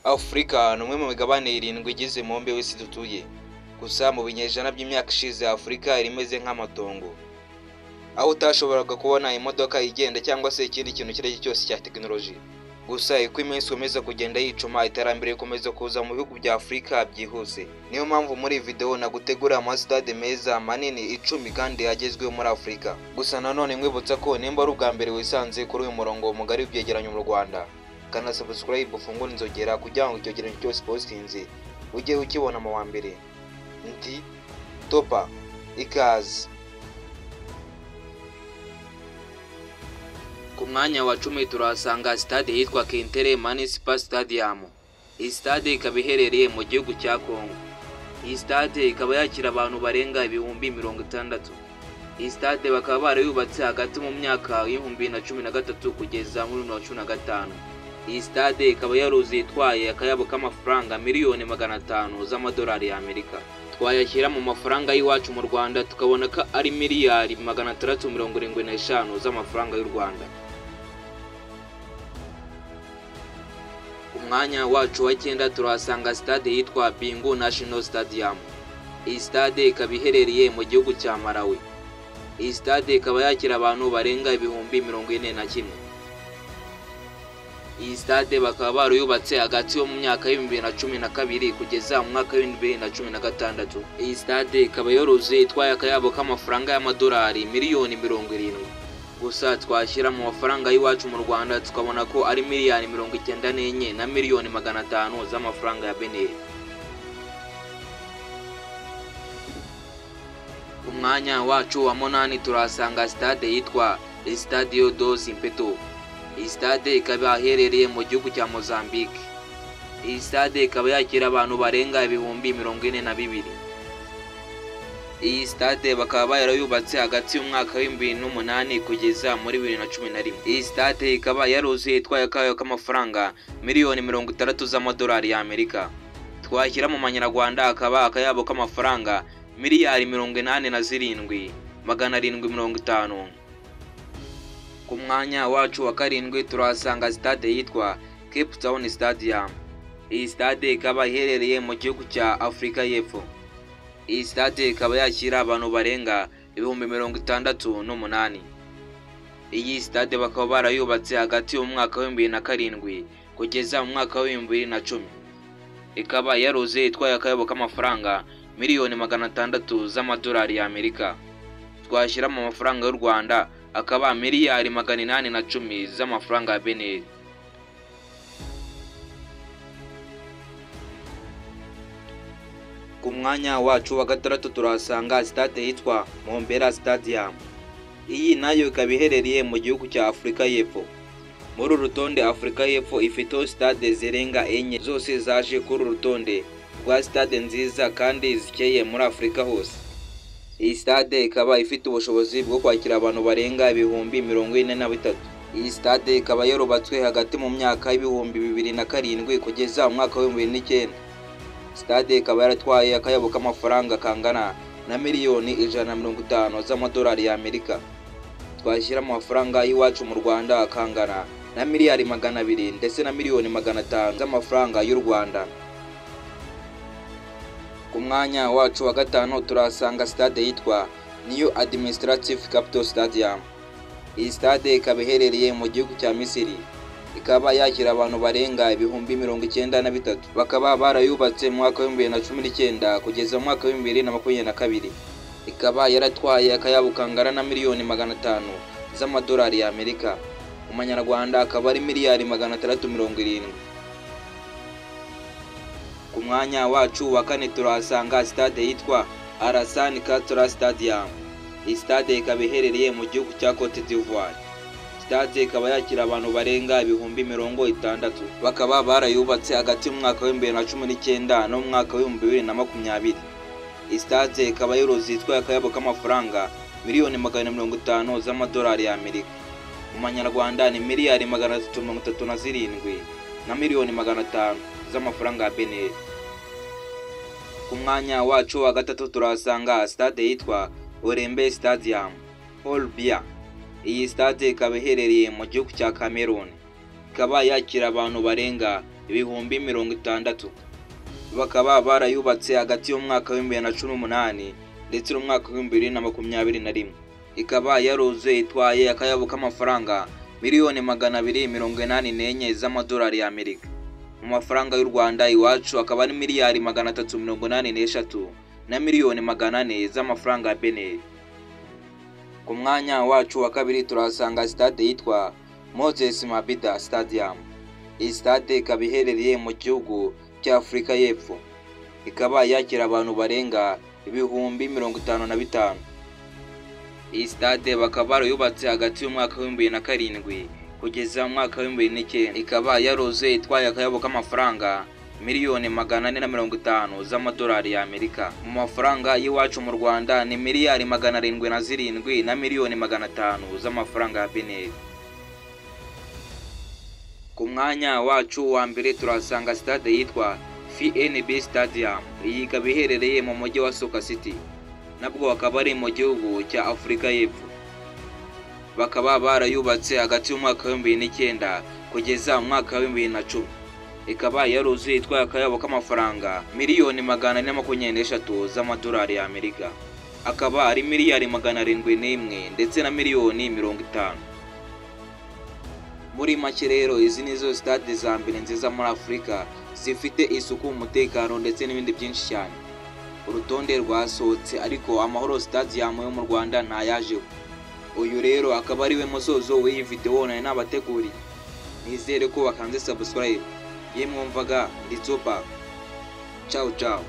Afurika ni umwe mu migabane 7 igize umubumbe w'isi dutuye. Gusa mu binyejana by'imyaka ishize Afurika yari imeze nk'amatongo, aho utashoboraga kubona imodoka igenda cyangwa se ikindi kintu kireke cyose cya tekinoloji. Gusa uko iminsi ikomeza kugenda yicuma, iterambere rikomeza kuza mu bihugu bya Afurika byihuse. Niyo mpamvu muri video nagutegura amasitade meza manini 10 kandi agezweho muri Afurika. Gusa nanone nkwibutsa ko nimba ari ubwa mbere wisanze kuri uyu murongo mugari w'ibyegeranyo mu Rwanda, kana subscribe ufungure inzogera kugira ngo icyo geranyo cyose postinze ujye ukibona mu wa mbere. Ndi Topa ikaze. Ku mwanya wa 10 turahasanga stade yitwa Kentere Municipal Stadium. Iyi stade ikaba iherereye mu gihugu cya Congo. Iyi stade ikaba yakira abantu barenga 60,000. Iyi stade bakaba barayubatse hagati mu myaka y'2013 kugeza muri 2015. Iyi stade ikaba yaruzuye itwaye akayabo k'amafaranga miliyoni 500 z'amadolari y'Amerika. Twayashyira mu mafaranga y'iwacu mu Rwanda tukabona ko ari miliyari 675 z'amafaranga y'u Rwanda. Ku mwanya wacu wa 9 turahasanga stade yitwa Bingu National Stadium. Iyi stade ikaba iherereye mu gihugu cya Malawi. Iyi stade ikaba yakira abantu barenga 41,000. Iyi stade bakaba baruyubatse hagati yo mu myaka y'2012 kugeza mu mwaka w'2016. Iyi stade ikaba yoroze itwaye akayabo k'amafaranga y'amadolari miliyoni 70. Gusa twashyira mu mafaranga y'iwacu mu Rwanda tukabona ko ari miliyari 94 na miliyoni 500 z'amafaranga ya Benin. Ku mwanya wacu wa 8 turahasanga stade yitwa Estadio dos Impeto. Iyi stade ikaba iherereye mu gihugu cya Mozambique. Iyi stade ikaba yakira abantu barenga 42,000. Iyi stade bakaba yarayubatse hagati y'umwaka w'2008 kugeza muri 2011. Iyi stade ikaba yaruzuye itwaye akayo k'amafaranga miliyoni 60 z'amadolari y'Amerika. Twashyira mu manyarwanda akaba akayabo k'amafaranga miliyari 87,750. Ku mwanya wacu wa 7 turahasanga stade yitwa Cape Town Stadium. Iyi stade ikaba iherereye mu gihugu cya Afurika y'Epfo. Iyi stade ikaba yakira abantu barenga 68,000. Iyi stade bakaba barayubatse hagati y'umwaka wa 2007 kugeza mu mwaka wa 2010. Ikaba yaruze itwaye akayabo k'amafaranga miliyoni 600 z'amadolari y'Amerika. Twashyira mu mafaranga y'u Rwanda akaba miliyari 810 z'amafaranga ya Benin. Ku mwanya wacu wa 6 turahasanga stade yitwa Mombela Stadium. Iyi nayo ikaba iherereye mu gihugu cya Afurika y'Epfo. Muri uru rutonde Afurika y'Epfo ifite stade zirenga 4 zose zaje kuri uru rutonde rwa stade nziza kandi zikeye muri Afurika hose. Iyi stade ikaba ifite ubushobozi bwo kwakira abantu barenga 43,000. Iyi stade ikaba yarubatswe hagati mu myaka y'2007 kugeza mu mwaka wa 2009. Stade ikaba yaratwaye akayabo k'amafaranga kangana na miliyoni 150 z'amadolari y'Amerika. Twashyira mu mafaranga y'iwacu mu Rwanda akangana na miliyari 200 ndetse na miliyoni 500 z'amafaranga y'u Rwanda. Ku mwanya wacu wa 5 turahasanga stade yitwa New Administrative Capital Stadium. Iyi stade ikaba iherereye mu gihugu cya Misiri. Ikaba yakira abantu barenga 93,000. Bakaba barayubatse mu mwaka wa 2019 kugeza mu mwaka wa 2022. Ikaba yaratwaye akayabo kangana na miliyoni 500 z'amadolari y'Amerika. Mu manyarwanda akaba ari miliyari 670. Ku mwanya wacu wa 4 turahasanga stade yitwa Alassane Ouattara Stadium. Iyi stade ikaba iherereye mu gihugu cya Cote d'Ivoire. Stade ikaba yakira abantu barenga 60,000. Bakaba barayubatse hagati mu mwaka wa 2019 no mu mwaka wa 2020. Iyi stade ikaba yuruzi itwaye akayabo k'amafaranga miliyoni 150 z'amadolari y'Amerika. Mu manyarwanda ni miliyari 337 na miliyoni 500 z'amafaranga ya Benin. Ku mwanya wacu wa 3 turahasanga stade yitwa Olembe Stadium Paul Biya. Iyi stade ikaba iherereye mu gihugu cya Cameroon. Ikaba yakira abantu barenga ibihumbi 60. Bakaba barayubatse hagati y'umwaka wa 2018 ndetse n'umwaka wa 2021. Ikaba yaruzuye itwaye akayabo k'amafaranga miliyoni 284 z'amadolari y'Amerika. Mu mafaranga y'u Rwanda iwacu akaba ari miliyari 383 na miliyoni 400 z'amafaranga ya Benin. Ku mwanya wacu wa kabiri turasanga stade yitwa Moses Mabhida Stadium. Iyi stade ikaba iherereye mu gihugu cya Afurika y'Epfo. Ikaba yakira abantu barenga ibihumbi 55. Iyi stade bakaba barayubatse hagati y'umwaka wa 2007 kugeza mu mwaka wa 2009. Ikaba yaruzuye itwaye akayabo k'amafaranga miliyoni 450 z'amadolari y'Amerika. Mu mafaranga y'iwacu mu Rwanda ni miliyari 707 na miliyoni 500 z'amafaranga ya Benin. Ku mwanya wacu wa mbere turasanga stade yitwa FNB Stadium. Iyi ikaba iherereye mu mujyi wa Soka City, nabwo akaba ari mu gihugu cya Afurika y'Epfo. Bakaba barayubatse hagati y'umwaka wa 2009 kugeza mu mwaka wa 2010. Ikaba yaruzuye itwaye akayabo k'amafaranga miliyoni 423 z'amadolari y'Amerika. Akaba ari miliyari 701 ndetse na miliyoni 50. Muri make rero izi nizo stade za mbere nziza muri Afurika zifite isuku, umutekano ndetse n'ibindi byinshi cyane. Urutonde rwasohotse ariko Amahoro Stadium yo mu Rwanda ntayajeho. Uyu rero akaba ari we musozo w'iyi video nari nabateguriye. Nizere ko bakanze subscribe. Yemwe mvaga nditsopa. Ciao ciao.